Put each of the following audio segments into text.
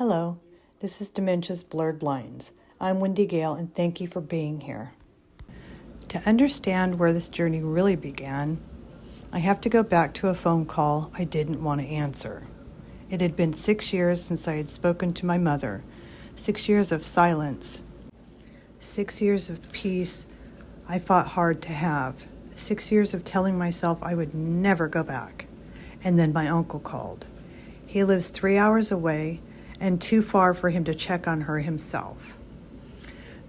Hello, this is Dementia's Blurred Lines. I'm Wendy Gale, and thank you for being here. To understand where this journey really began, I have to go back to a phone call I didn't want to answer. It had been 6 years since I had spoken to my mother, 6 years of silence, 6 years of peace I fought hard to have, 6 years of telling myself I would never go back. And then my uncle called. He lives 3 hours away and too far for him to check on her himself.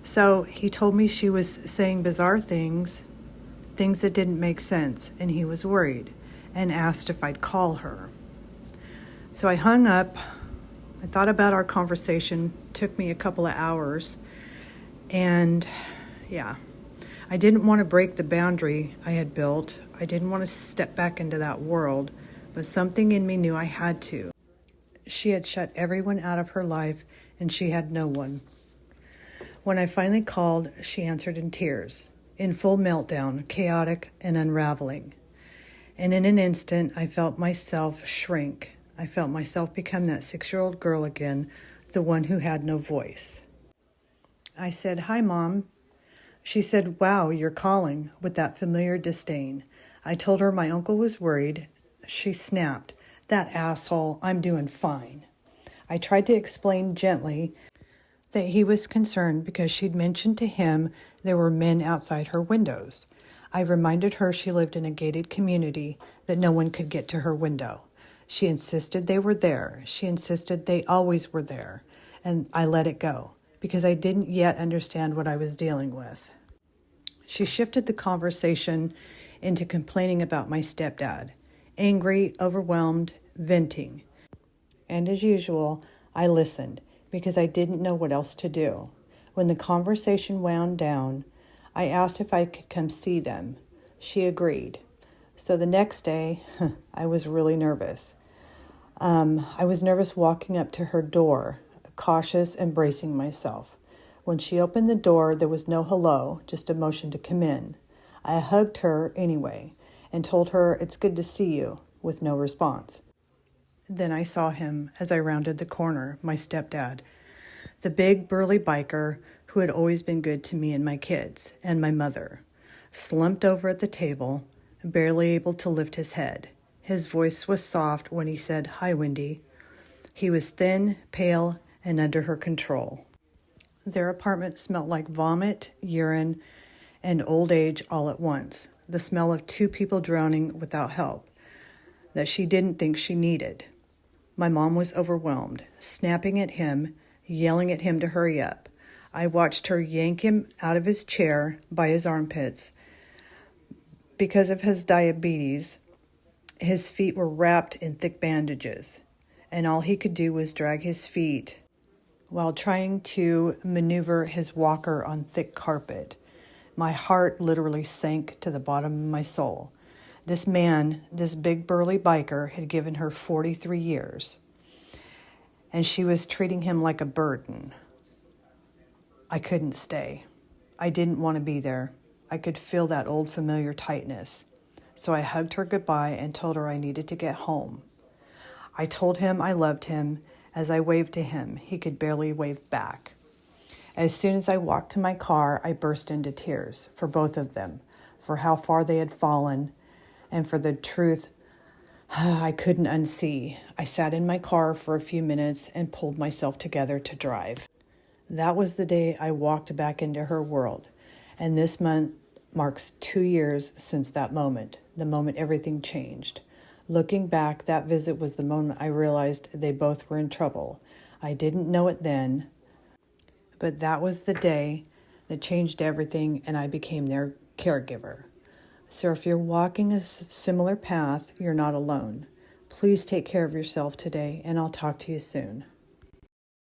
So he told me she was saying bizarre things that didn't make sense, and he was worried and asked if I'd call her. So I hung up. I thought about our conversation. Took me a couple of hours. And I didn't want to break the boundary I had built. I didn't want to step back into that world, but something in me knew I had to. She had shut everyone out of her life, and she had no one. When I finally called, she answered in tears, in full meltdown, chaotic and unraveling. And in an instant, I felt myself shrink. I felt myself become that 6-year-old girl again, the one who had no voice. I said, "Hi, Mom." She said, "Wow, you're calling," with that familiar disdain. I told her my uncle was worried. She snapped, "That asshole, I'm doing fine." I tried to explain gently that he was concerned because she'd mentioned to him there were men outside her windows. I reminded her she lived in a gated community, that no one could get to her window. She insisted they were there. She insisted they always were there. And I let it go because I didn't yet understand what I was dealing with. She shifted the conversation into complaining about my stepdad. Angry, overwhelmed, venting. And as usual, I listened because I didn't know what else to do. When the conversation wound down, I asked if I could come see them. She agreed. So the next day, I was really nervous. I was nervous walking up to her door, cautious and bracing myself. When she opened the door, there was no hello, just a motion to come in. I hugged her anyway and told her, "It's good to see you," with no response. Then I saw him as I rounded the corner, my stepdad, the big burly biker who had always been good to me and my kids and my mother, slumped over at the table, barely able to lift his head. His voice was soft when he said, "Hi, Wendy." He was thin, pale, and under her control. Their apartment smelled like vomit, urine, and old age all at once. The smell of 2 people drowning without help that she didn't think she needed. My mom was overwhelmed, snapping at him, yelling at him to hurry up. I watched her yank him out of his chair by his armpits. Because of his diabetes, his feet were wrapped in thick bandages, and all he could do was drag his feet while trying to maneuver his walker on thick carpet. My heart literally sank to the bottom of my soul. This man, this big burly biker, had given her 43 years, and she was treating him like a burden. I couldn't stay. I didn't want to be there. I could feel that old familiar tightness. So I hugged her goodbye and told her I needed to get home. I told him I loved him. As I waved to him, he could barely wave back. As soon as I walked to my car, I burst into tears for both of them, for how far they had fallen, and for the truth I couldn't unsee. I sat in my car for a few minutes and pulled myself together to drive. That was the day I walked back into her world, and this month marks 2 years since that moment, the moment everything changed. Looking back, that visit was the moment I realized they both were in trouble. I didn't know it then, but that was the day that changed everything, and I became their caregiver. So if you're walking a similar path, you're not alone. Please take care of yourself today, and I'll talk to you soon.